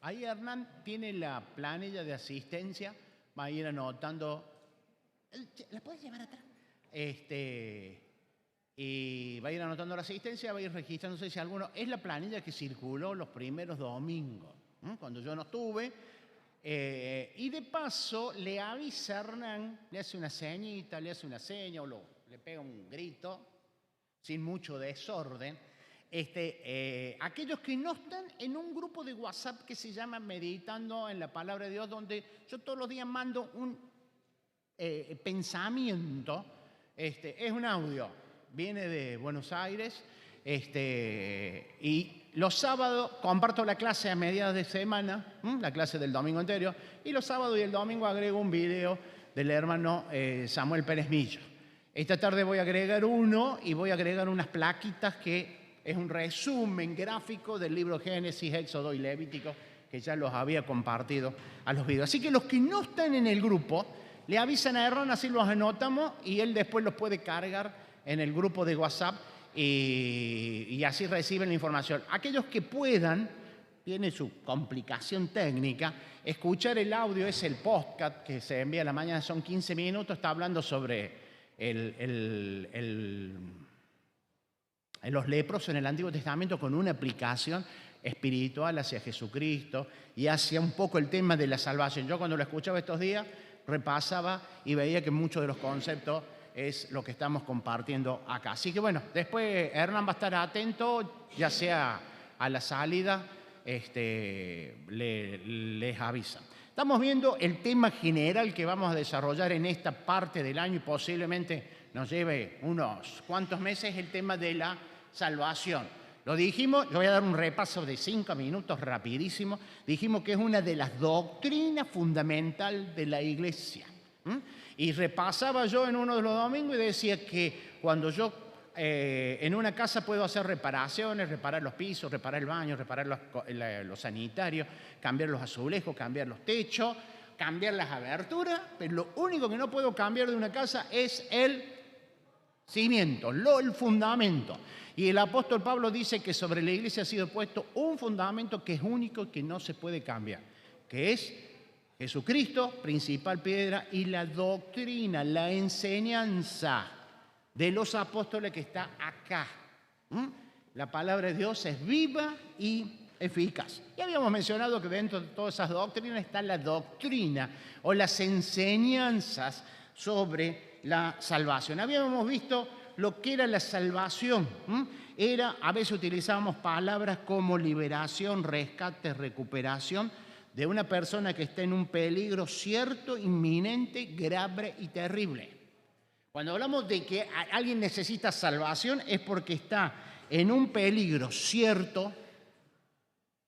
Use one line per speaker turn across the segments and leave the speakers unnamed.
Ahí Hernán tiene la planilla de asistencia, va a ir anotando. ¿La puedes llevar atrás? Y va a ir anotando la asistencia, va a ir registrándose si alguno. Es la planilla que circuló los primeros domingos, cuando yo no estuve. Y de paso le avisa a Hernán, le hace una ceñita, le hace una seña o le pega un grito, sin mucho desorden. Aquellos que no están en un grupo de WhatsApp que se llama Meditando en la Palabra de Dios, donde yo todos los días mando un pensamiento, es un audio, viene de Buenos Aires, y los sábados comparto la clase a mediados de semana, la clase del domingo anterior, y los sábados y el domingo agrego un video del hermano Samuel Pérez Millo. Esta tarde voy a agregar uno y voy a agregar unas plaquitas que es un resumen gráfico del libro Génesis, Éxodo y Levítico, que ya los había compartido a los videos. Así que los que no están en el grupo, le avisan a Hernán, así los anotamos y él después los puede cargar en el grupo de WhatsApp y así reciben la información. Aquellos que puedan, tiene su complicación técnica, escuchar el audio, es el podcast que se envía a la mañana, son 15 minutos, está hablando sobre los leprosos en el Antiguo Testamento con una aplicación espiritual hacia Jesucristo y hacia un poco el tema de la salvación. Yo cuando lo escuchaba estos días repasaba y veía que muchos de los conceptos es lo que estamos compartiendo acá. Así que bueno, después Hernán va a estar atento, ya sea a la salida, les avisan. Estamos viendo el tema general que vamos a desarrollar en esta parte del año y posiblemente nos lleve unos cuantos meses, el tema de la salvación. Lo dijimos, yo voy a dar un repaso de 5 minutos rapidísimo. Dijimos que es una de las doctrinas fundamentales de la iglesia. Y repasaba yo en uno de los domingos y decía que cuando yo en una casa puedo hacer reparaciones, reparar los pisos, reparar el baño, reparar los sanitarios, cambiar los azulejos, cambiar los techos, cambiar las aberturas, pero lo único que no puedo cambiar de una casa es el cimiento, el fundamento. Y el apóstol Pablo dice que sobre la iglesia ha sido puesto un fundamento que es único y que no se puede cambiar, que es Jesucristo, principal piedra, y la doctrina, la enseñanza de los apóstoles que está acá. La palabra de Dios es viva y eficaz. Ya habíamos mencionado que dentro de todas esas doctrinas está la doctrina o las enseñanzas sobre la salvación. Habíamos visto lo que era la salvación. A veces utilizábamos palabras como liberación, rescate, recuperación de una persona que está en un peligro cierto, inminente, grave y terrible. Cuando hablamos de que alguien necesita salvación es porque está en un peligro cierto,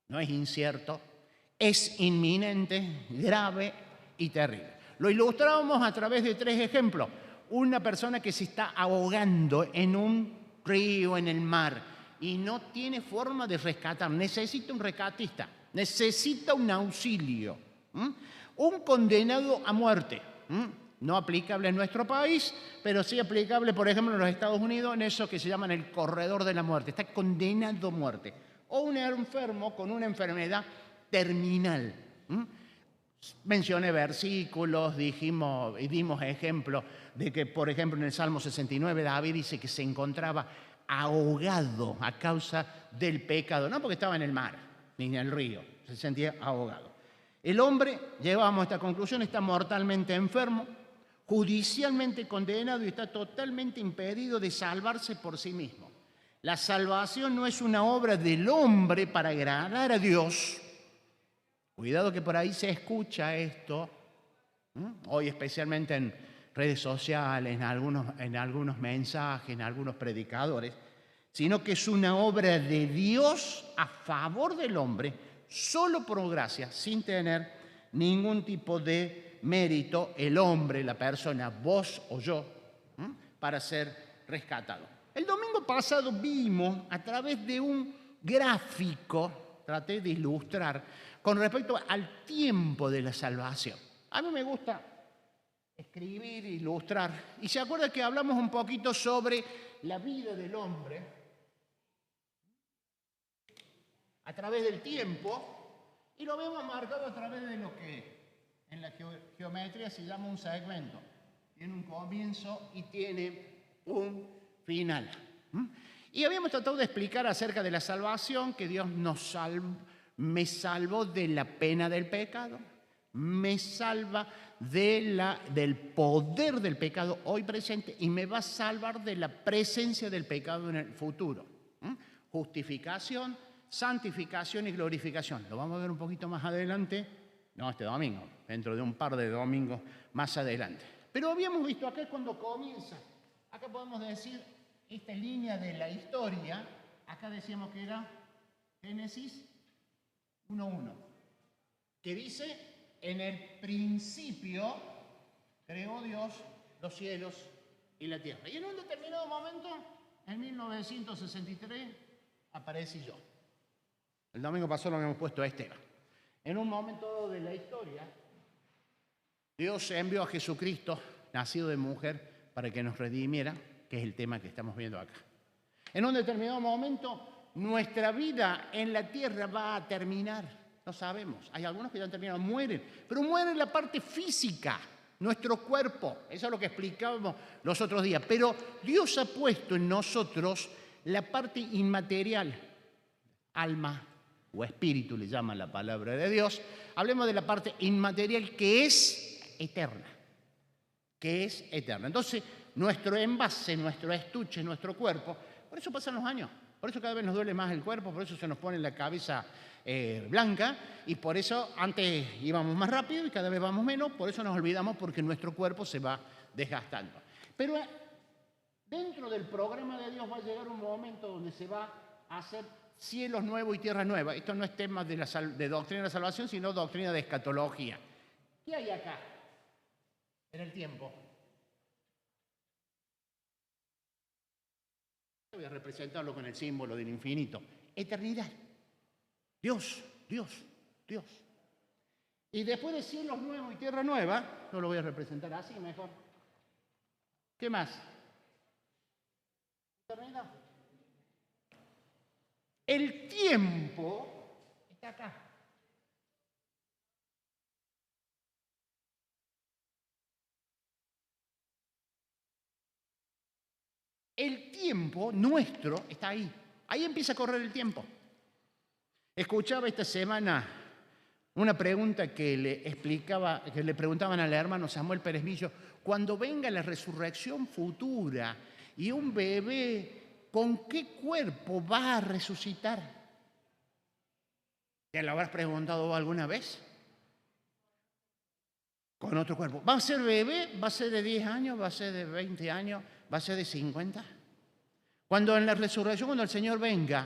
no es incierto, es inminente, grave y terrible. Lo ilustrábamos a través de 3 ejemplos. Una persona que se está ahogando en un río, en el mar, y no tiene forma de rescatar, necesita un rescatista, necesita un auxilio. Un condenado a muerte. No aplicable en nuestro país, pero sí aplicable, por ejemplo, en los Estados Unidos, en eso que se llaman el corredor de la muerte. Está condenado a muerte. O un enfermo con una enfermedad terminal. Mencioné versículos, dijimos y dimos ejemplos de que, por ejemplo, en el Salmo 69, David dice que se encontraba ahogado a causa del pecado. No porque estaba en el mar, ni en el río, se sentía ahogado. El hombre, llevamos a esta conclusión, está mortalmente enfermo, judicialmente condenado y está totalmente impedido de salvarse por sí mismo. La salvación no es una obra del hombre para agradar a Dios. Cuidado que por ahí se escucha esto, hoy especialmente en redes sociales, en algunos mensajes, en algunos predicadores, sino que es una obra de Dios a favor del hombre, solo por gracia, sin tener ningún tipo de mérito, el hombre, la persona, vos o yo, para ser rescatado. El domingo pasado vimos a través de un gráfico, traté de ilustrar, con respecto al tiempo de la salvación. A mí me gusta escribir, ilustrar, y se acuerda que hablamos un poquito sobre la vida del hombre a través del tiempo, Y lo vemos marcado a través de lo que en la geometría se llama un segmento. Tiene un comienzo y tiene un final. Y habíamos tratado de explicar acerca de la salvación, que Dios me salvó de la pena del pecado, me salva del poder del pecado hoy presente y me va a salvar de la presencia del pecado en el futuro. Justificación, santificación y glorificación. Lo vamos a ver un poquito más adelante, no este domingo, dentro de un par de domingos más adelante. Pero habíamos visto acá cuando comienza, acá podemos decir esta línea de la historia, acá decíamos que era Génesis 1:1, que dice, en el principio creó Dios los cielos y la tierra. Y en un determinado momento, en 1963, aparecí yo. El domingo pasado lo habíamos puesto a Esteban. En un momento de la historia, Dios envió a Jesucristo, nacido de mujer, para que nos redimiera, que es el tema que estamos viendo acá. En un determinado momento, nuestra vida en la tierra va a terminar. No sabemos. Hay algunos que ya han terminado, mueren. Pero mueren la parte física, nuestro cuerpo. Eso es lo que explicábamos los otros días. Pero Dios ha puesto en nosotros la parte inmaterial, alma o espíritu, le llama la palabra de Dios. Hablemos de la parte inmaterial que es eterna. Que es eterna. Entonces, nuestro envase, nuestro estuche, nuestro cuerpo, por eso pasan los años, por eso cada vez nos duele más el cuerpo, por eso se nos pone la cabeza blanca y por eso antes íbamos más rápido y cada vez vamos menos, por eso nos olvidamos porque nuestro cuerpo se va desgastando. Pero dentro del programa de Dios va a llegar un momento donde se va a hacer cielos nuevos y tierras nuevas. Esto no es tema de doctrina de la salvación, sino doctrina de escatología. ¿Qué hay acá en el tiempo? Voy a representarlo con el símbolo del infinito. Eternidad. Dios, Dios, Dios. Y después de cielos nuevos y tierra nueva, yo lo voy a representar así mejor. ¿Qué más? Eternidad. El tiempo está acá. El tiempo nuestro está ahí. Ahí empieza a correr el tiempo. Escuchaba esta semana una pregunta que le preguntaban al hermano Samuel Pérez Millo: cuando venga la resurrección futura y un bebé, ¿con qué cuerpo va a resucitar? ¿Te lo habrás preguntado alguna vez? Con otro cuerpo. ¿Va a ser bebé? ¿Va a ser de 10 años? ¿Va a ser de 20 años? ¿Va a ser de 50? Cuando en la resurrección, cuando el Señor venga,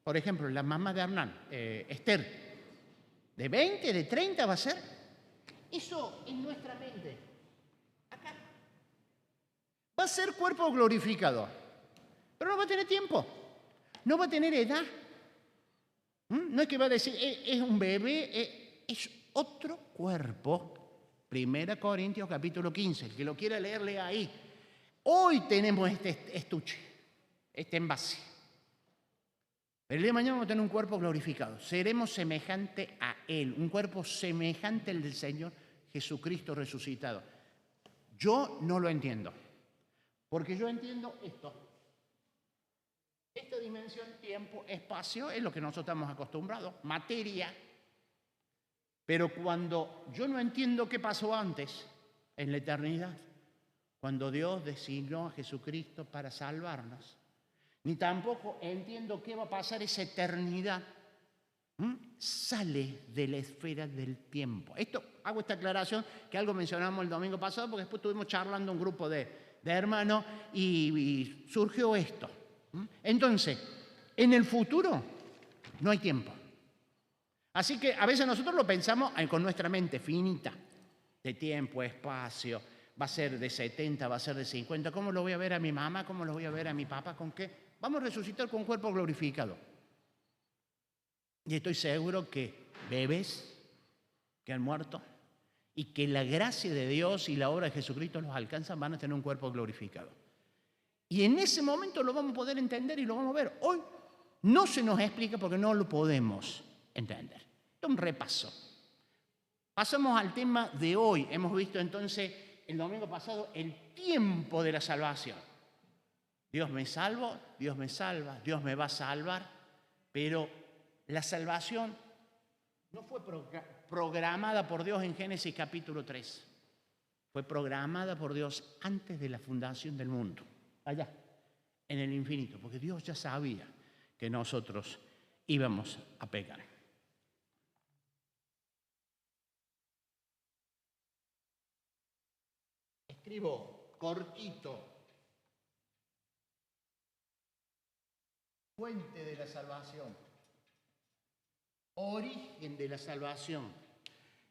por ejemplo, la mamá de Hernán, Esther, ¿de 20, de 30 va a ser? Eso en nuestra mente. Acá. Va a ser cuerpo glorificado, pero no va a tener tiempo. No va a tener edad. No es que va a decir, es un bebé, es otro cuerpo. 1 Corintios capítulo 15, el que lo quiera leer, lea ahí. Hoy tenemos este estuche, este envase. El día de mañana vamos a tener un cuerpo glorificado. Seremos semejante a Él, un cuerpo semejante al del Señor Jesucristo resucitado. Yo no lo entiendo, porque yo entiendo esto. Esta dimensión, tiempo, espacio, es lo que nosotros estamos acostumbrados, materia. Pero cuando yo no entiendo qué pasó antes, en la eternidad, cuando Dios designó a Jesucristo para salvarnos, ni tampoco entiendo qué va a pasar esa eternidad, sale de la esfera del tiempo. Hago esta aclaración, que algo mencionamos el domingo pasado, porque después estuvimos charlando un grupo de hermanos y surgió esto. Entonces, en el futuro no hay tiempo. Así que a veces nosotros lo pensamos con nuestra mente finita, de tiempo, espacio, va a ser de 70, va a ser de 50, ¿cómo lo voy a ver a mi mamá? ¿Cómo lo voy a ver a mi papá? ¿Con qué? Vamos a resucitar con un cuerpo glorificado. Y estoy seguro que bebés que han muerto y que la gracia de Dios y la obra de Jesucristo los alcanzan, van a tener un cuerpo glorificado. Y en ese momento lo vamos a poder entender y lo vamos a ver. Hoy no se nos explica porque no lo podemos entender. Esto es un repaso. Pasamos al tema de hoy. Hemos visto entonces el domingo pasado el tiempo de la salvación. Dios me salvó, Dios me salva, Dios me va a salvar, pero la salvación no fue programada por Dios en Génesis capítulo 3. Fue programada por Dios antes de la fundación del mundo, allá, en el infinito, porque Dios ya sabía que nosotros íbamos a pecar. Escribo cortito. Fuente de la salvación. Origen de la salvación.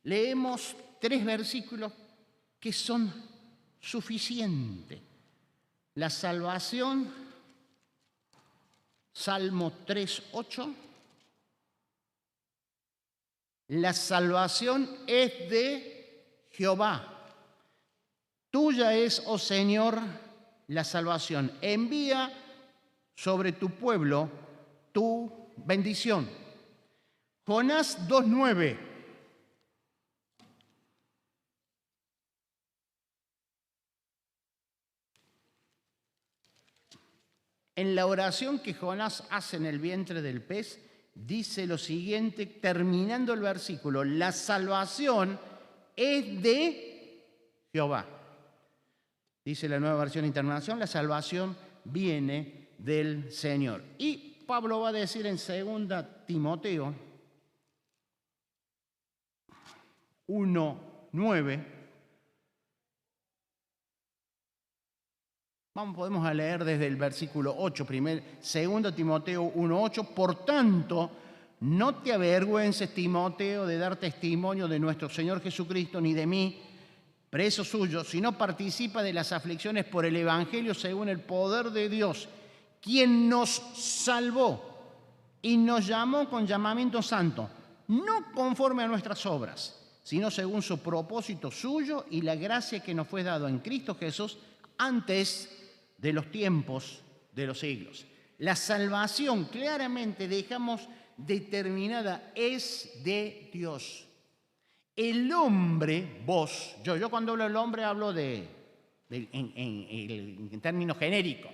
Leemos 3 versículos que son suficientes. La salvación, Salmo 3:8. La salvación es de Jehová. Tuya es, oh Señor, la salvación. Envía sobre tu pueblo tu bendición. Jonás 2:9. En la oración que Jonás hace en el vientre del pez, dice lo siguiente, terminando el versículo: la salvación es de Jehová. Dice la Nueva Versión Internacional, la salvación viene del Señor. Y Pablo va a decir en 2 Timoteo 1:9. Podemos leer desde el versículo 8, 2 Timoteo 1:8. Por tanto, no te avergüences, Timoteo, de dar testimonio de nuestro Señor Jesucristo, ni de mí, preso suyo, sino participa de las aflicciones por el Evangelio según el poder de Dios, quien nos salvó y nos llamó con llamamiento santo, no conforme a nuestras obras, sino según su propósito suyo y la gracia que nos fue dado en Cristo Jesús antes de los tiempos de los siglos. La salvación, claramente dejamos determinada, es de Dios. El hombre, vos, yo cuando hablo del hombre hablo en términos genéricos.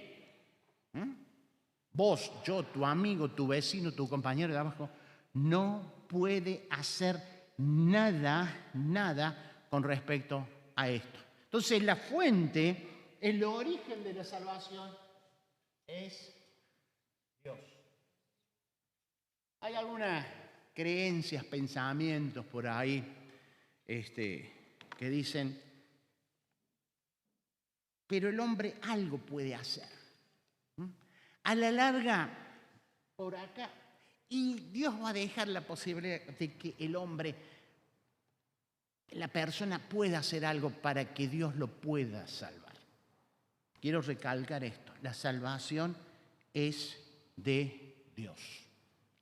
Vos, yo, tu amigo, tu vecino, tu compañero de abajo, no puede hacer nada con respecto a esto. Entonces la fuente, el origen de la salvación es Dios. Hay algunas creencias, pensamientos por ahí que dicen, pero el hombre algo puede hacer. A la larga, por acá, y Dios va a dejar la posibilidad de que el hombre, la persona pueda hacer algo para que Dios lo pueda salvar. Quiero recalcar esto, la salvación es de Dios.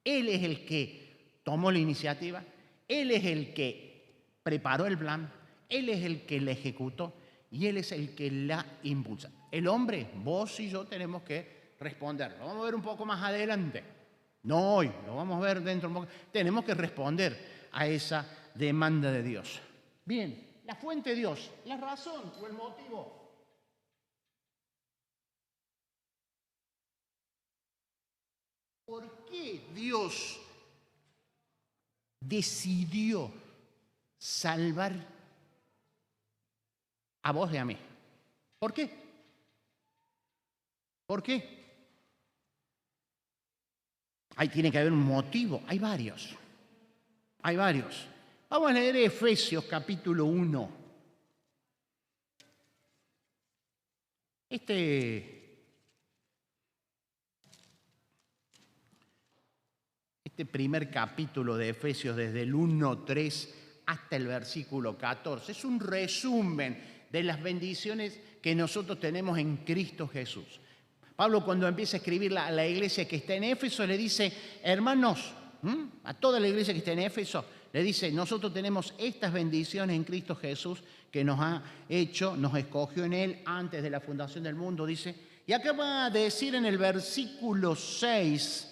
Él es el que tomó la iniciativa, Él es el que preparó el plan, Él es el que la ejecutó y Él es el que la impulsa. El hombre, vos y yo tenemos que responder. Lo vamos a ver un poco más adelante. No hoy, lo vamos a ver dentro de un poco. Tenemos que responder a esa demanda de Dios. Bien, la fuente de Dios, la razón o el motivo. ¿Por qué Dios decidió salvar a vos y a mí? ¿Por qué? ¿Por qué? Ahí tiene que haber un motivo. Hay varios. Vamos a leer Efesios capítulo 1. Este primer capítulo de Efesios, desde el 1:3 hasta el versículo 14, es un resumen de las bendiciones que nosotros tenemos en Cristo Jesús. Pablo, cuando empieza a escribir a la iglesia que está en Éfeso, le dice, hermanos, a toda la iglesia que está en Éfeso, le dice, nosotros tenemos estas bendiciones en Cristo Jesús que nos ha hecho, nos escogió en Él antes de la fundación del mundo, dice. Y acá va a decir en el versículo 6,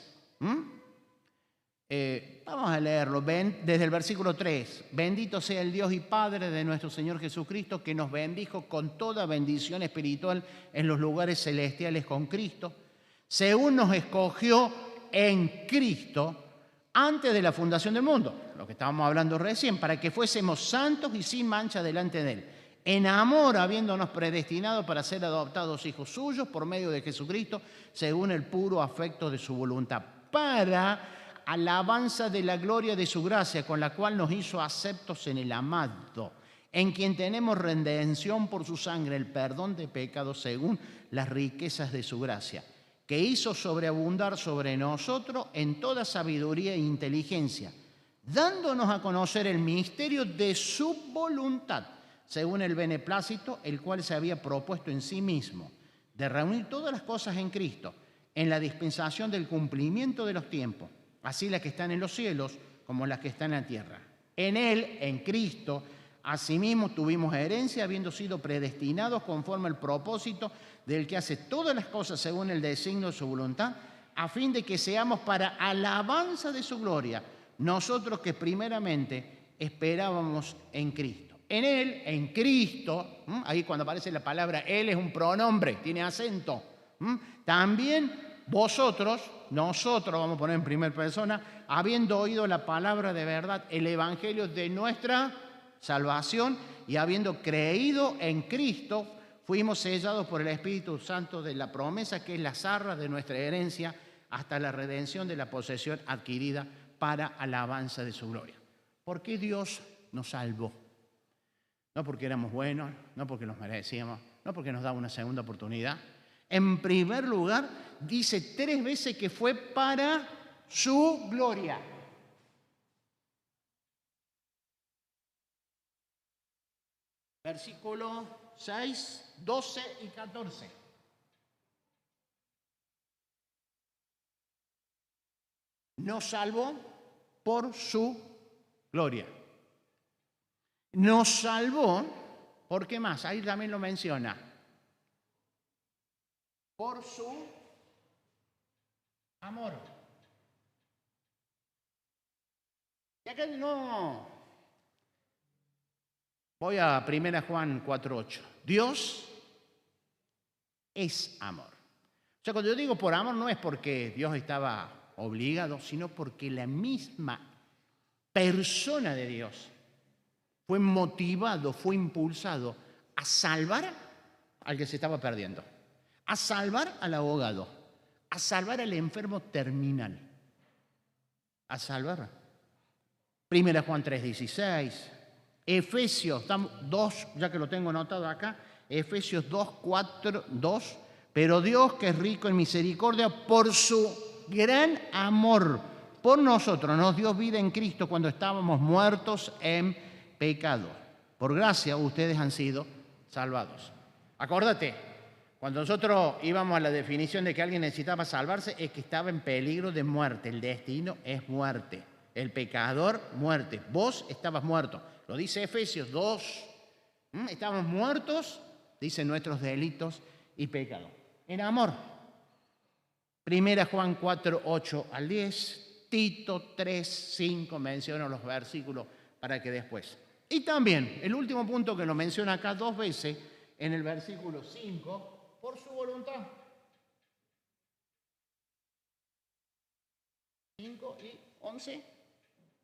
Vamos a leerlo desde el versículo 3. Bendito sea el Dios y Padre de nuestro Señor Jesucristo, que nos bendijo con toda bendición espiritual en los lugares celestiales con Cristo, según nos escogió en Cristo antes de la fundación del mundo, lo que estábamos hablando recién, para que fuésemos santos y sin mancha delante de Él, en amor habiéndonos predestinado para ser adoptados hijos suyos por medio de Jesucristo, según el puro afecto de su voluntad, para alabanza de la gloria de su gracia, con la cual nos hizo aceptos en el amado, en quien tenemos redención por su sangre, el perdón de pecados según las riquezas de su gracia, que hizo sobreabundar sobre nosotros en toda sabiduría e inteligencia, dándonos a conocer el misterio de su voluntad, según el beneplácito, el cual se había propuesto en sí mismo, de reunir todas las cosas en Cristo, en la dispensación del cumplimiento de los tiempos, así las que están en los cielos como las que están en la tierra. En Él, en Cristo, asimismo tuvimos herencia, habiendo sido predestinados conforme al propósito del que hace todas las cosas según el designio de su voluntad, a fin de que seamos para alabanza de su gloria, nosotros que primeramente esperábamos en Cristo. En Él, en Cristo, ahí cuando aparece la palabra Él es un pronombre, tiene acento. También vosotros, nosotros, vamos a poner en primera persona, habiendo oído la palabra de verdad, el evangelio de nuestra salvación y habiendo creído en Cristo, fuimos sellados por el Espíritu Santo de la promesa, que es la arras de nuestra herencia, hasta la redención de la posesión adquirida para alabanza de su gloria. ¿Por qué Dios nos salvó? No porque éramos buenos, no porque nos merecíamos, no porque nos daba una segunda oportunidad. En primer lugar, dice 3 veces que fue para su gloria. Versículo 6, 12 y 14. Nos salvó por su gloria. Nos salvó, ¿por qué más? Ahí también lo menciona. Por su amor. Y acá no. Voy a 1 Juan 4:8. Dios es amor. O sea, cuando yo digo por amor, no es porque Dios estaba obligado, sino porque la misma persona de Dios fue motivado, fue impulsado a salvar al que se estaba perdiendo, a salvar al ahogado, a salvar al enfermo terminal, a salvar. 1 Juan 3:16, Efesios 2, ya que lo tengo anotado acá, Efesios 2:2, pero Dios, que es rico en misericordia, por su gran amor por nosotros, nos dio vida en Cristo cuando estábamos muertos en pecado. Por gracia ustedes han sido salvados. Acordate, cuando nosotros íbamos a la definición de que alguien necesitaba salvarse, es que estaba en peligro de muerte. El destino es muerte. El pecador, muerte. Vos estabas muerto. Lo dice Efesios 2. Estábamos muertos, dicen, nuestros delitos y pecados. En amor. 1 Juan 4, 8 al 10. Tito 3, 5, menciono los versículos para que después. Y también, el último punto que lo menciona acá 2 veces, en el versículo 5, por su voluntad. 5 y 11.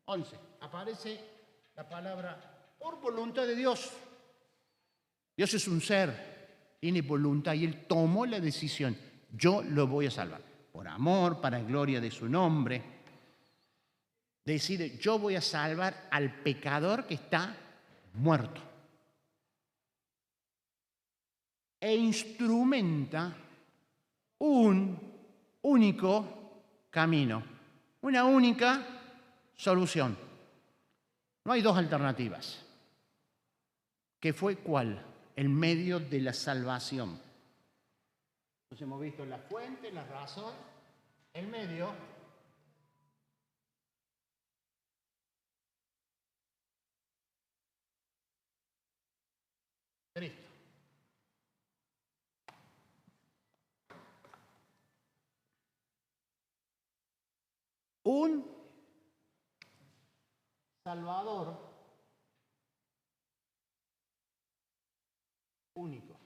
11. Aparece la palabra por voluntad de Dios. Dios es un ser, tiene voluntad y Él tomó la decisión. Yo lo voy a salvar. Por amor, para gloria de su nombre. Decide, yo voy a salvar al pecador que está muerto. E instrumenta un único camino, una única solución. No hay 2 alternativas. ¿Qué fue cuál? El medio de la salvación. Entonces hemos visto la fuente, la razón, el medio. Cristo. un Salvador único.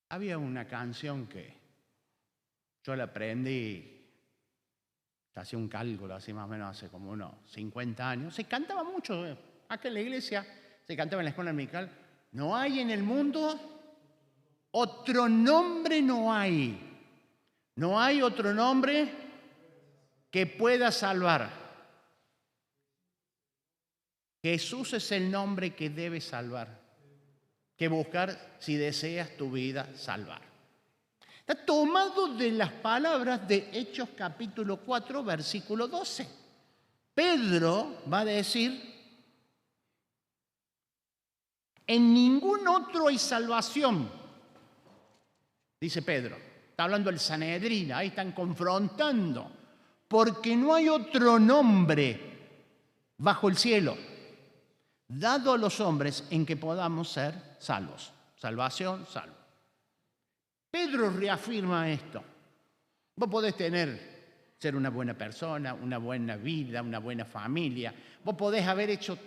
Había una canción que yo la aprendí, hacía un cálculo así más o menos hace como unos 50 años. Se cantaba mucho, acá en la iglesia, se cantaba en la escuela dominical. No hay en el mundo otro nombre, no hay. No hay otro nombre que pueda salvar. Jesús es el nombre que debe salvar, que buscar si deseas tu vida salvar. Está tomado de las palabras de Hechos capítulo 4, versículo 12. Pedro va a decir, en ningún otro hay salvación, dice Pedro. Está hablando el Sanedrín, ahí están confrontando, porque no hay otro nombre bajo el cielo dado a los hombres en que podamos ser salvos. Salvación, salvo. Pedro reafirma esto. Vos podés ser una buena persona, una buena vida, una buena familia. Vos podés haber hecho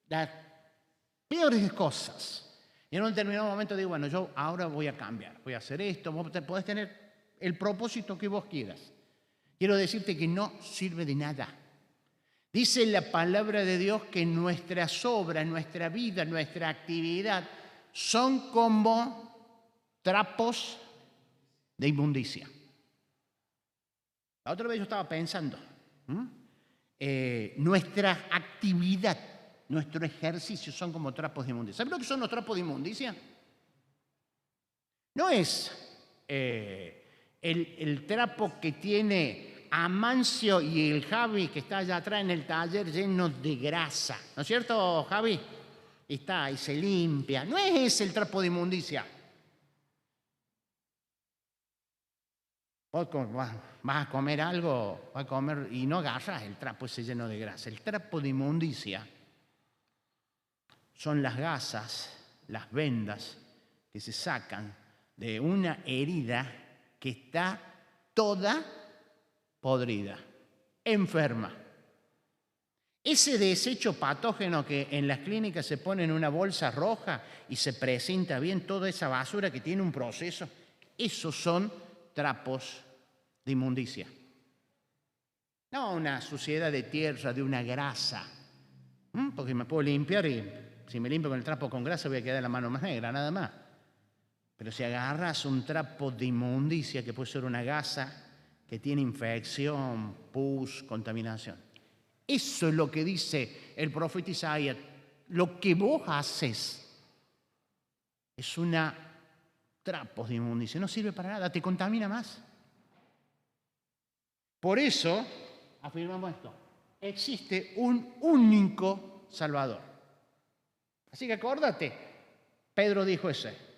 las peores cosas. Y en un determinado momento digo, bueno, yo ahora voy a cambiar, voy a hacer esto. Vos podés tener el propósito que vos quieras. Quiero decirte que no sirve de nada. Dice la palabra de Dios que nuestras obras, nuestra vida, nuestra actividad son como trapos de inmundicia. La otra vez yo estaba pensando, nuestra actividad, nuestro ejercicio son como trapos de inmundicia. ¿Saben lo que son los trapos de inmundicia? No es el trapo que tiene Amancio y el Javi, que está allá atrás en el taller, llenos de grasa. ¿No es cierto, Javi? Está y se limpia. No es ese el trapo de inmundicia. Vos vas a comer algo, vas a comer y no agarras el trapo ese lleno de grasa. El trapo de inmundicia son las gasas, las vendas que se sacan de una herida que está toda podrida, enferma. Ese desecho patógeno que en las clínicas se pone en una bolsa roja y se presenta bien toda esa basura que tiene un proceso, esos son trapos de inmundicia. No una suciedad de tierra, de una grasa. Porque me puedo limpiar y si me limpio con el trapo con grasa voy a quedar la mano más negra, nada más. Pero si agarras un trapo de inmundicia, que puede ser una gasa que tiene infección, pus, contaminación. Eso es lo que dice el profeta Isaías. Lo que vos haces es una trapos de inmundicia, no sirve para nada, te contamina más. Por eso afirmamos esto: existe un único Salvador. Así que acuérdate, Pedro dijo ese.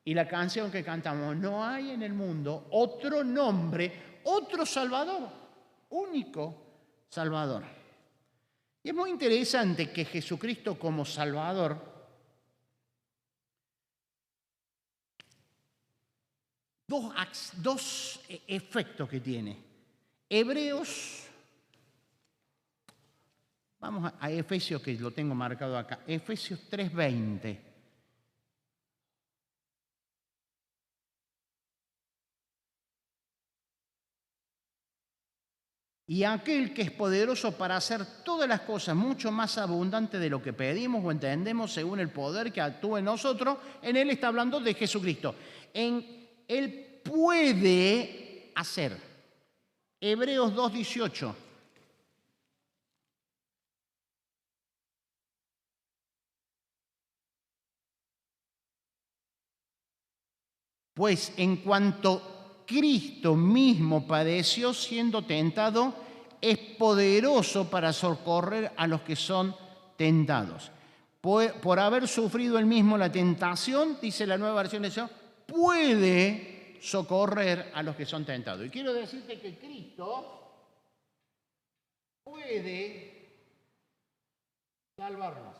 Y la canción que cantamos, no hay en el mundo otro nombre, otro Salvador, único Salvador. Y es muy interesante que Jesucristo como Salvador, dos efectos que tiene. Hebreos, vamos a Efesios, que lo tengo marcado acá, Efesios 3:20. Y aquel que es poderoso para hacer todas las cosas mucho más abundante de lo que pedimos o entendemos según el poder que actúa en nosotros, en él está hablando de Jesucristo. Él puede hacer. Hebreos 2:18. Pues en cuanto Cristo mismo padeció siendo tentado, es poderoso para socorrer a los que son tentados. Por haber sufrido él mismo la tentación, dice la nueva versión de eso, puede socorrer a los que son tentados. Y quiero decirte que Cristo puede salvarnos.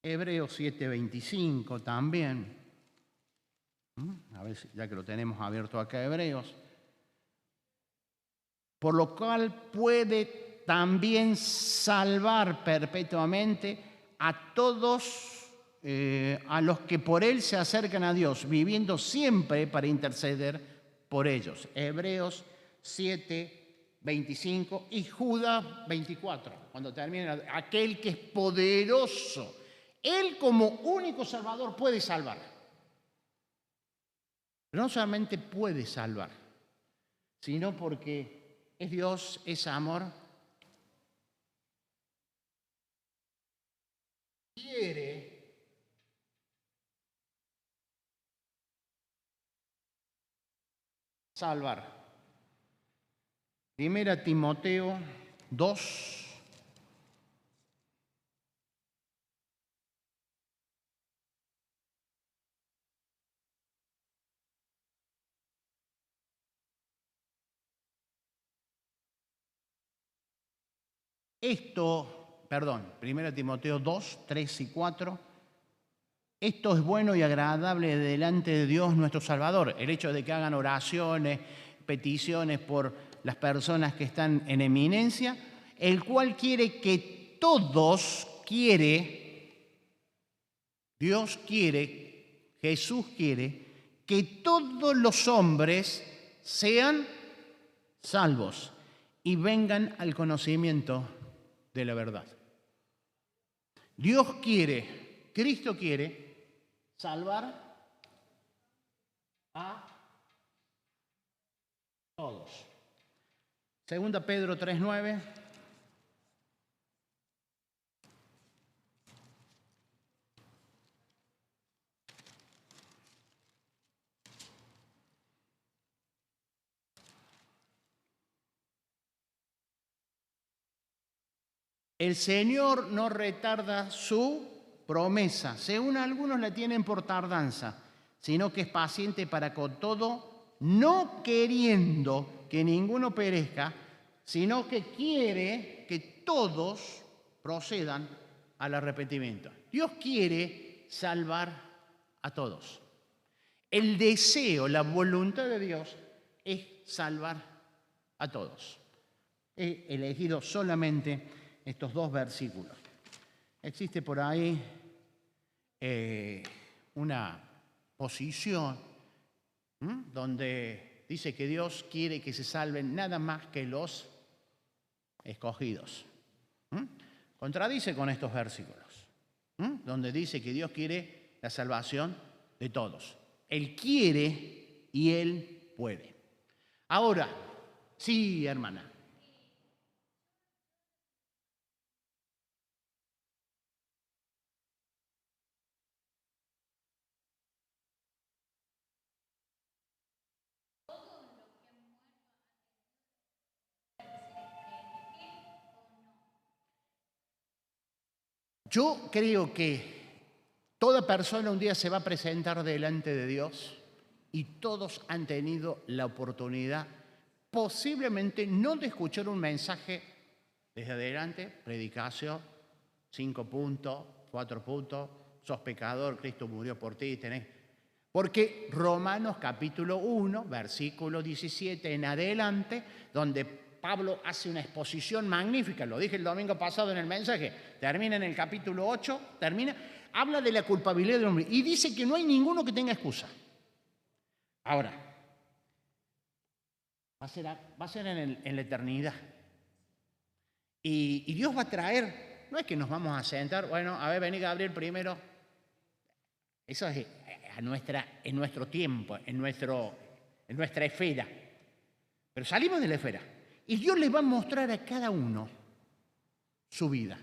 Hebreos 7:25 también. A ver, ya que lo tenemos abierto acá, Hebreos. Por lo cual puede también salvar perpetuamente a todos a los que por él se acercan a Dios, viviendo siempre para interceder por ellos. Hebreos 7:25 y Judas 24, cuando termina, aquel que es poderoso, él como único salvador puede salvar. Pero no solamente puede salvar, sino porque es Dios, es amor, quiere salvar. Primera Timoteo 2. Primera Timoteo 2, 3 y 4. Esto es bueno y agradable delante de Dios nuestro Salvador. El hecho de que hagan oraciones, peticiones por las personas que están en eminencia, el cual quiere que todos, Dios quiere, Jesús quiere, que todos los hombres sean salvos y vengan al conocimiento de la verdad. Dios quiere, Cristo quiere salvar a todos. Segunda Pedro 3:9. El Señor no retarda su promesa, según algunos la tienen por tardanza, sino que es paciente para con todo, no queriendo que ninguno perezca, sino que quiere que todos procedan al arrepentimiento. Dios quiere salvar a todos. El deseo, la voluntad de Dios es salvar a todos. He elegido solamente estos dos versículos. Existe por ahí una posición donde dice que Dios quiere que se salven nada más que los escogidos. Contradice con estos versículos, donde dice que Dios quiere la salvación de todos. Él quiere y Él puede. Ahora, sí, hermana. Yo creo que toda persona un día se va a presentar delante de Dios y todos han tenido la oportunidad, posiblemente no de escuchar un mensaje desde adelante, predicación, 5 puntos, 4 puntos, sos pecador, Cristo murió por ti, porque Romanos capítulo 1, versículo 17 en adelante, donde Pablo hace una exposición magnífica, lo dije el domingo pasado en el mensaje, termina en el capítulo 8, habla de la culpabilidad del hombre y dice que no hay ninguno que tenga excusa. Ahora, va a ser en la eternidad. Y Dios va a traer, no es que nos vamos a sentar, bueno, a ver, vení Gabriel primero. Eso es en nuestro tiempo, en nuestra esfera. Pero salimos de la esfera. Y Dios les va a mostrar a cada uno su vida.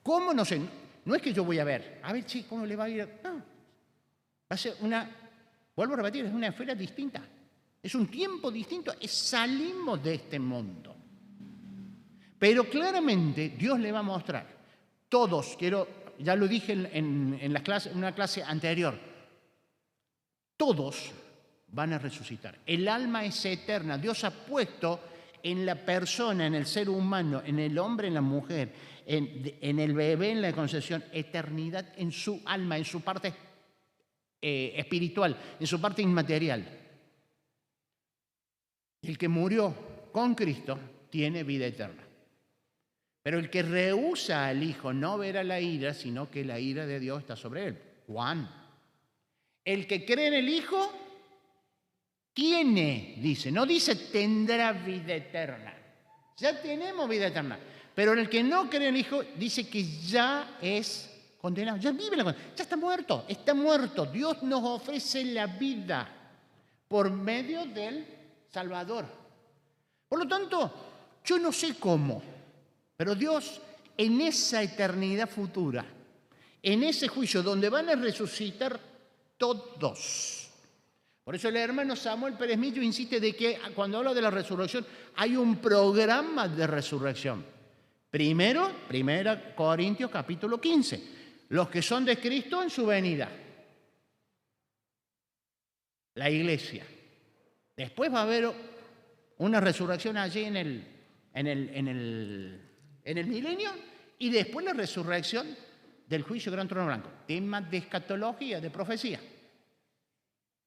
¿Cómo? No sé. No es que yo voy a ver, che, ¿cómo le va a ir? No. Va a ser vuelvo a repetir, es una esfera distinta. Es un tiempo distinto. Salimos de este mundo. Pero claramente Dios le va a mostrar. Todos, ya lo dije en una clase anterior, todos van a resucitar. El alma es eterna. Dios ha puesto en la persona, en el ser humano, en el hombre, en la mujer, en el bebé, en la concepción, eternidad en su alma, en su parte espiritual, en su parte inmaterial. El que murió con Cristo tiene vida eterna. Pero el que rehúsa al Hijo no verá la ira, sino que la ira de Dios está sobre él. Juan. El que cree en el Hijo tiene, dice, no dice tendrá vida eterna. Ya tenemos vida eterna. Pero el que no cree en el Hijo dice que ya es condenado, ya vive la condena, ya está muerto, está muerto. Dios nos ofrece la vida por medio del Salvador. Por lo tanto, yo no sé cómo, pero Dios en esa eternidad futura, en ese juicio donde van a resucitar todos. Por eso el hermano Samuel Pérez Millo insiste de que cuando habla de la resurrección hay un programa de resurrección. Primero, 1 Corintios capítulo 15. Los que son de Cristo en su venida. La iglesia. Después va a haber una resurrección allí en el milenio y después la resurrección del juicio gran trono blanco. Tema de escatología, de profecía.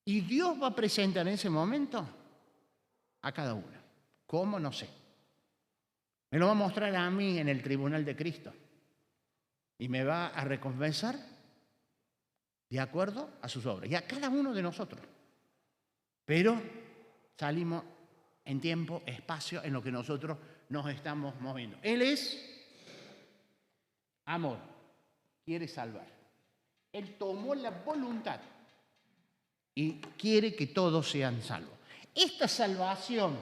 Y Dios va a presentar en ese momento a cada uno. ¿Cómo? No sé. Me lo va a mostrar a mí en el tribunal de Cristo. Y me va a recompensar de acuerdo a sus obras. Y a cada uno de nosotros. Pero salimos en tiempo, espacio, en lo que nosotros nos estamos moviendo. Él es amor. Quiere salvar. Él tomó la voluntad y quiere que todos sean salvos. Esta salvación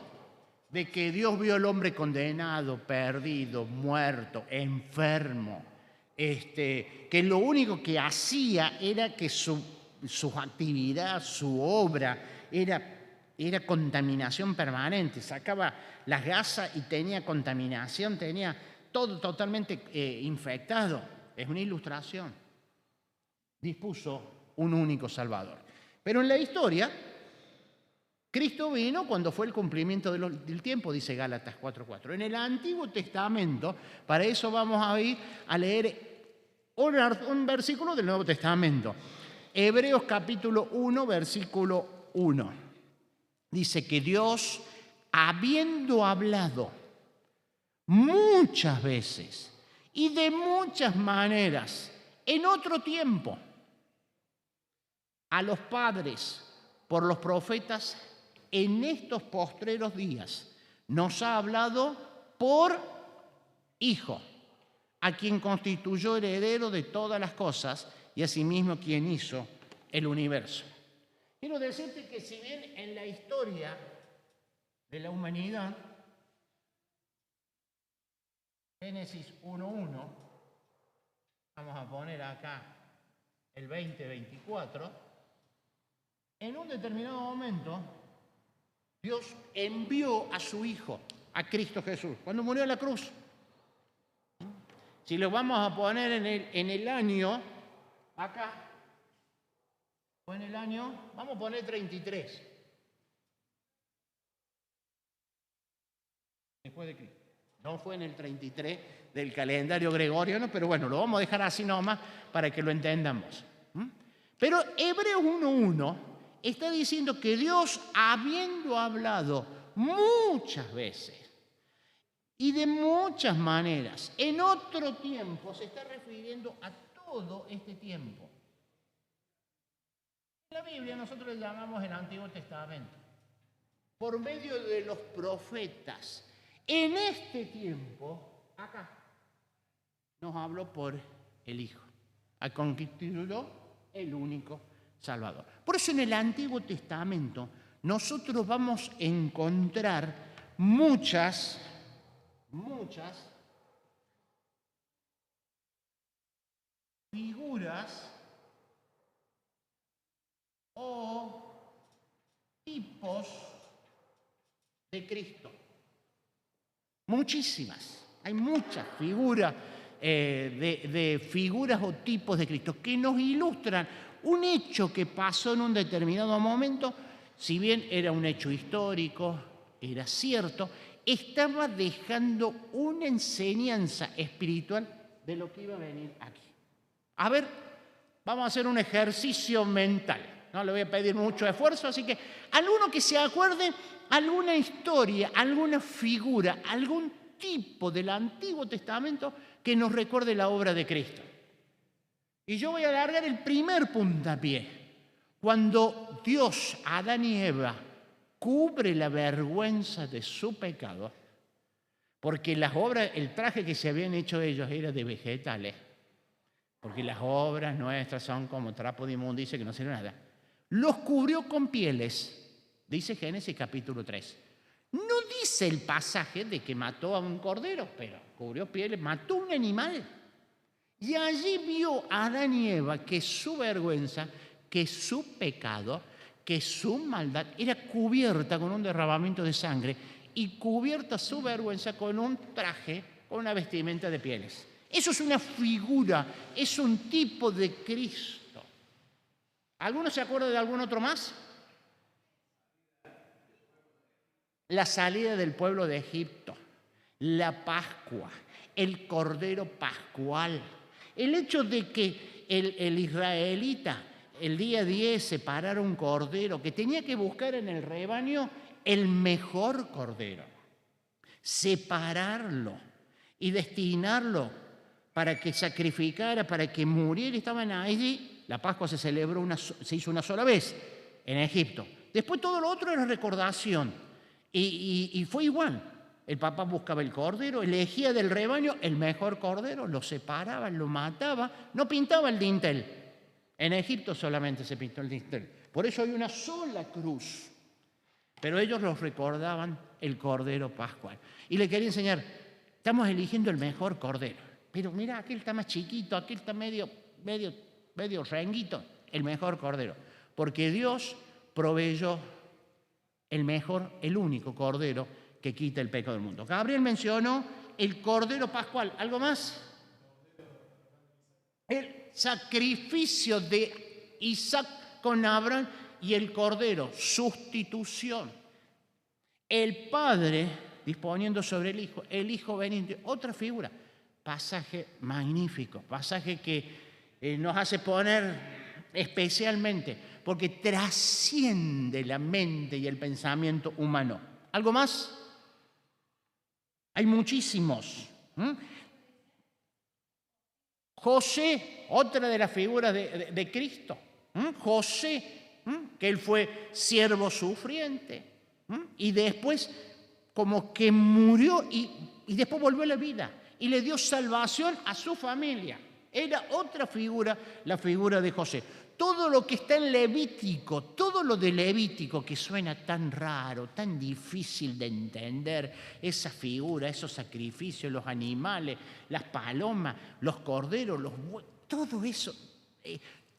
de que Dios vio al hombre condenado, perdido, muerto, enfermo, que lo único que hacía era que su actividad, su obra, era contaminación permanente. Sacaba las gasas y tenía contaminación, tenía todo totalmente infectado. Es una ilustración. Dispuso un único Salvador. Pero en la historia, Cristo vino cuando fue el cumplimiento del tiempo, dice Gálatas 4:4. En el Antiguo Testamento, para eso vamos a ir a leer un versículo del Nuevo Testamento. Hebreos capítulo 1, versículo 1. Dice que Dios, habiendo hablado muchas veces y de muchas maneras en otro tiempo a los padres por los profetas, en estos postreros días nos ha hablado por Hijo, a quien constituyó heredero de todas las cosas y asimismo quien hizo el universo. Quiero decirte que si bien en la historia de la humanidad, Génesis 1:1, vamos a poner acá el 20:24, en un determinado momento Dios envió a su Hijo, a Cristo Jesús, cuando murió en la cruz. Si lo vamos a poner en el año, acá, o en el año, vamos a poner 33. Después de Cristo. No fue en el 33 del calendario gregoriano, pero bueno, lo vamos a dejar así nomás para que lo entendamos. Pero Hebreos 1:1 está diciendo que Dios, habiendo hablado muchas veces y de muchas maneras, en otro tiempo, se está refiriendo a todo este tiempo. En la Biblia nosotros le llamamos el Antiguo Testamento, por medio de los profetas. En este tiempo, acá, nos habló por el Hijo, a constituirlo el único Salvador. Por eso en el Antiguo Testamento nosotros vamos a encontrar muchas figuras o tipos de Cristo. Muchísimas. Hay muchas figuras de figuras o tipos de Cristo que nos ilustran un hecho que pasó en un determinado momento, si bien era un hecho histórico, era cierto, estaba dejando una enseñanza espiritual de lo que iba a venir aquí. A ver, vamos a hacer un ejercicio mental. No le voy a pedir mucho esfuerzo, así que alguno que se acuerde, alguna historia, alguna figura, algún tipo del Antiguo Testamento que nos recuerde la obra de Cristo. Y yo voy a alargar el primer puntapié. Cuando Dios, Adán y Eva, cubre la vergüenza de su pecado, porque las obras, el traje que se habían hecho ellos era de vegetales, porque las obras nuestras son como trapo de inmundicia que no sirve nada, los cubrió con pieles, dice Génesis capítulo 3. No dice el pasaje de que mató a un cordero, pero cubrió pieles, mató a un animal. Y allí vio a Adán y Eva que su vergüenza, que su pecado, que su maldad era cubierta con un derramamiento de sangre y cubierta su vergüenza con un traje, con una vestimenta de pieles. Eso es una figura, es un tipo de Cristo. ¿Alguno se acuerda de algún otro más? La salida del pueblo de Egipto, la Pascua, el Cordero Pascual, el hecho de que el israelita el día 10 separara un cordero, que tenía que buscar en el rebaño el mejor cordero, separarlo y destinarlo para que sacrificara, para que muriera. Estaban allí, la Pascua se celebró se hizo una sola vez en Egipto. Después todo lo otro era recordación. Y fue igual. El papá buscaba el cordero, elegía del rebaño el mejor cordero, lo separaba, lo mataba, no pintaba el dintel. En Egipto solamente se pintó el dintel. Por eso hay una sola cruz. Pero ellos los recordaban el Cordero Pascual. Y le quería enseñar, estamos eligiendo el mejor cordero. Pero mira, aquel está más chiquito, aquel está medio renguito, el mejor cordero. Porque Dios proveyó el mejor, el único cordero que quita el pecado del mundo. Gabriel mencionó el Cordero Pascual. ¿Algo más? El sacrificio de Isaac con Abraham y el Cordero, sustitución. El Padre disponiendo sobre el Hijo veniente, otra figura. Pasaje magnífico, pasaje que nos hace poner especialmente, porque trasciende la mente y el pensamiento humano. ¿Algo más? Hay muchísimos. José, otra de las figuras de Cristo. José, que él fue siervo sufriente. Y después como que murió y después volvió a la vida. Y le dio salvación a su familia. Era otra figura, la figura de José. Todo lo que está en Levítico, todo lo de Levítico que suena tan raro, tan difícil de entender, esa figura, esos sacrificios, los animales, las palomas, los corderos, los bueyes, todo eso,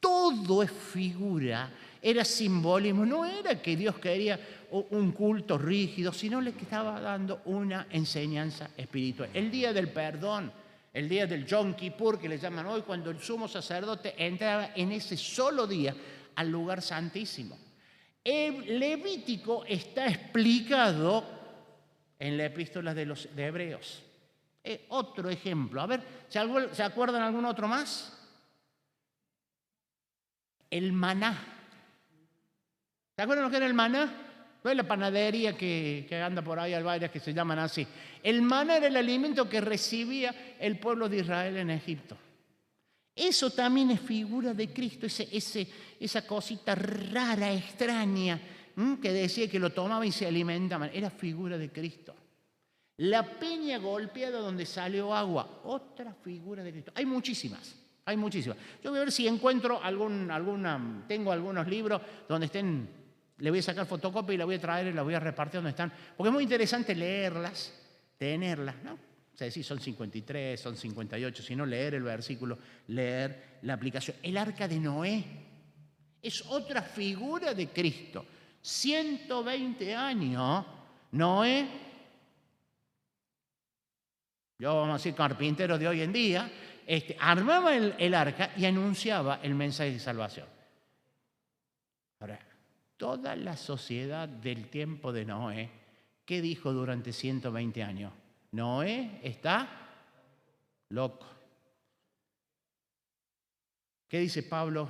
todo es figura, era simbolismo. No era que Dios quería un culto rígido, sino le estaba dando una enseñanza espiritual. El día del perdón, el día del Yom Kippur, que le llaman hoy, cuando el sumo sacerdote entraba en ese solo día al lugar santísimo. El Levítico está explicado en la epístola de Hebreos. Otro ejemplo. A ver, ¿se acuerdan algún otro más? El maná. ¿Se acuerdan lo que era el maná? No es la panadería que anda por ahí, hay varias que se llaman así. El maná era el alimento que recibía el pueblo de Israel en Egipto. Eso también es figura de Cristo, esa cosita rara, extraña, que decía que lo tomaba y se alimentaba. Era figura de Cristo. La peña golpeada donde salió agua, otra figura de Cristo. Hay muchísimas. Yo voy a ver si encuentro tengo algunos libros donde estén. Le voy a sacar fotocopia y la voy a traer y la voy a repartir donde están. Porque es muy interesante leerlas, tenerlas, ¿no? O sea, si son 53, son 58, sino leer el versículo, leer la aplicación. El arca de Noé es otra figura de Cristo. 120 años, Noé, yo vamos a decir carpintero de hoy en día, armaba el arca y anunciaba el mensaje de salvación. Ahora, toda la sociedad del tiempo de Noé ¿Qué dijo durante 120 años? Noé está loco. ¿Qué dice Pablo?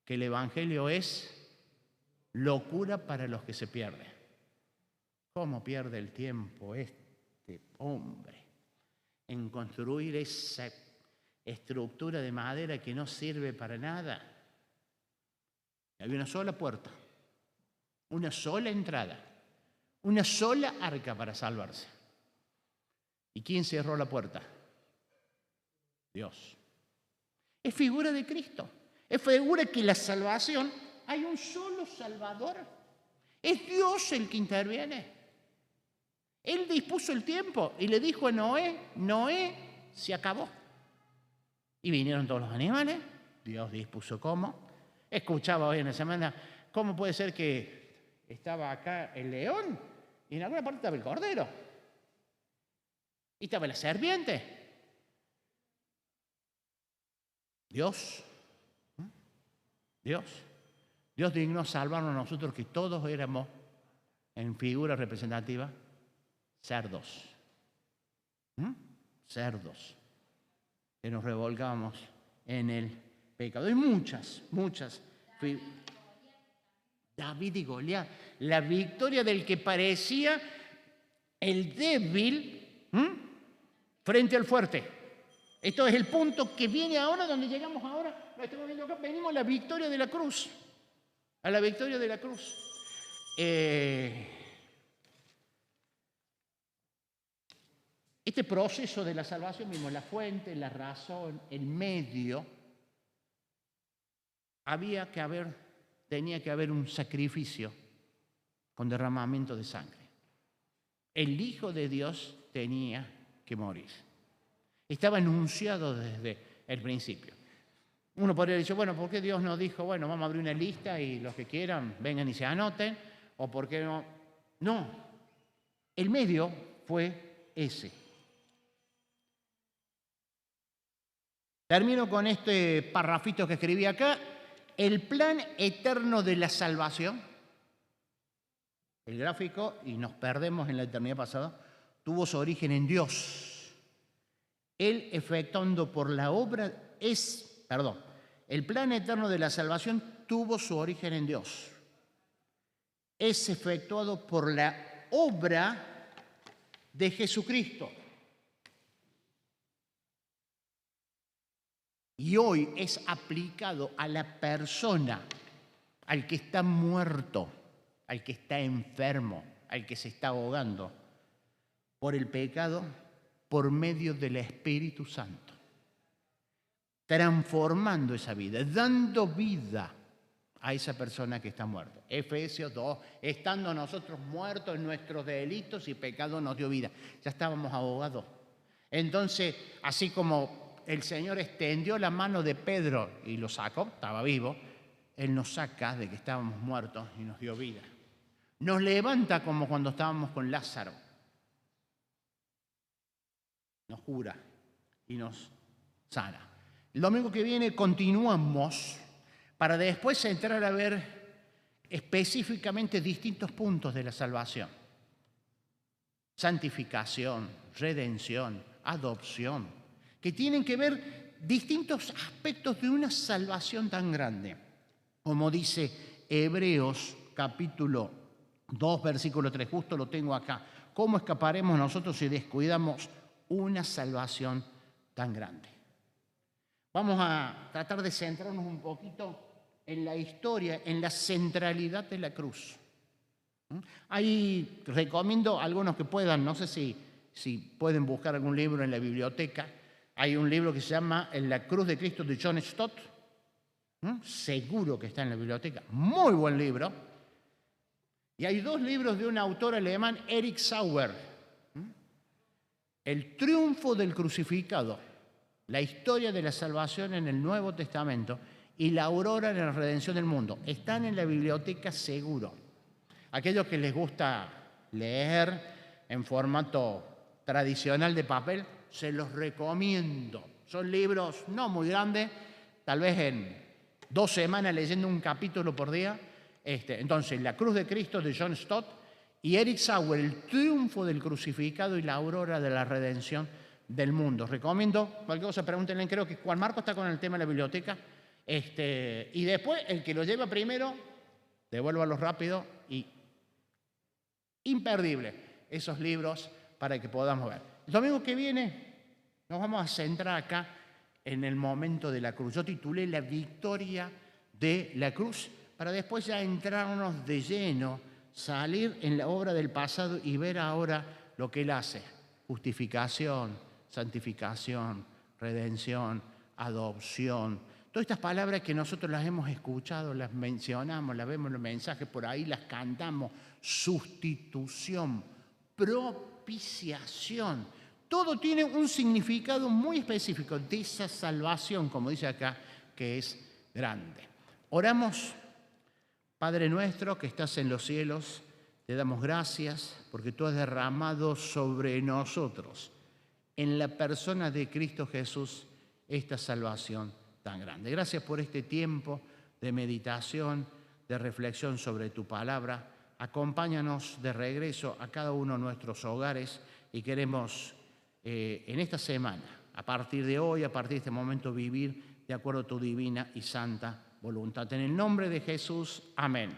Que el Evangelio es locura para los que se pierden. ¿Cómo pierde el tiempo este hombre en construir esa estructura de madera que no sirve para nada? Había una sola puerta, una sola entrada, una sola arca para salvarse. ¿Y quién cerró la puerta? Dios. Es figura de Cristo. Es figura que la salvación, hay un solo Salvador. Es Dios el que interviene. Él dispuso el tiempo y le dijo a Noé, Noé, se acabó. Y vinieron todos los animales, Dios dispuso cómo. Escuchaba hoy en la semana, ¿cómo puede ser que estaba acá el león y en alguna parte estaba el cordero? Y estaba la serpiente. Dios dignó salvarnos a nosotros que todos éramos, en figura representativa, cerdos. Cerdos. Que nos revolcábamos en el pecado. Hay muchas. David y Goliat. La victoria del que parecía el débil frente al fuerte. Esto es el punto que viene ahora, donde llegamos ahora. Lo estamos viendo acá. Venimos a la victoria de la cruz. A la victoria de la cruz. Este proceso de la salvación mismo, la fuente, la razón, el medio, tenía que haber un sacrificio con derramamiento de sangre. El Hijo de Dios tenía que morir. Estaba anunciado desde el principio. Uno podría decir, bueno, ¿por qué Dios no dijo, bueno, vamos a abrir una lista y los que quieran vengan y se anoten? ¿O por qué no? No, el medio fue ese. Termino con este parrafito que escribí acá. El plan eterno de la salvación, el gráfico, y nos perdemos en la eternidad pasada, tuvo su origen en Dios. Él efectuando por la obra el plan eterno de la salvación tuvo su origen en Dios. Es efectuado por la obra de Jesucristo. Y hoy es aplicado a la persona, al que está muerto, al que está enfermo, al que se está ahogando por el pecado, por medio del Espíritu Santo, transformando esa vida, dando vida a esa persona que está muerta. Efesios 2, estando nosotros muertos en nuestros delitos y pecados nos dio vida. Ya estábamos ahogados. Entonces, así como el Señor extendió la mano de Pedro y lo sacó, estaba vivo, Él nos saca de que estábamos muertos y nos dio vida. Nos levanta como cuando estábamos con Lázaro. Nos cura y nos sana. El domingo que viene continuamos para después entrar a ver específicamente distintos puntos de la salvación. Santificación, redención, adopción, que tienen que ver distintos aspectos de una salvación tan grande. Como dice Hebreos capítulo 2, versículo 3, justo lo tengo acá. ¿Cómo escaparemos nosotros si descuidamos una salvación tan grande? Vamos a tratar de centrarnos un poquito en la historia, en la centralidad de la cruz. Ahí recomiendo a algunos que puedan, no sé si pueden buscar algún libro en la biblioteca. Hay un libro que se llama La cruz de Cristo de John Stott. Seguro que está en la biblioteca. Muy buen libro. Y hay dos libros de un autor alemán, Erich Sauer. El triunfo del crucificado, la historia de la salvación en el Nuevo Testamento y la aurora en la redención del mundo. Están en la biblioteca seguro. Aquellos que les gusta leer en formato tradicional de papel, se los recomiendo. Son libros no muy grandes, tal vez en 2 semanas leyendo un capítulo por día. Entonces, La cruz de Cristo de John Stott Y Eric Sauer, El triunfo del crucificado y la aurora de la redención del mundo. Recomiendo, cualquier cosa pregúntenle, creo que Juan Marco está con el tema de la biblioteca. Y después, el que lo lleva primero, devuélvalo rápido y imperdible esos libros para que podamos ver. El domingo que viene nos vamos a centrar acá en el momento de la cruz. Yo titulé La victoria de la cruz, para después ya entrarnos de lleno, salir en la obra del pasado y ver ahora lo que Él hace. Justificación, santificación, redención, adopción. Todas estas palabras que nosotros las hemos escuchado, las mencionamos, las vemos en los mensajes, por ahí las cantamos. Sustitución, propiciación. Todo tiene un significado muy específico de esa salvación, como dice acá, que es grande. Oramos. Padre nuestro que estás en los cielos, te damos gracias porque tú has derramado sobre nosotros, en la persona de Cristo Jesús, esta salvación tan grande. Gracias por este tiempo de meditación, de reflexión sobre tu palabra. Acompáñanos de regreso a cada uno de nuestros hogares y queremos en esta semana, a partir de hoy, a partir de este momento, vivir de acuerdo a tu divina y santa voluntad. En el nombre de Jesús, amén.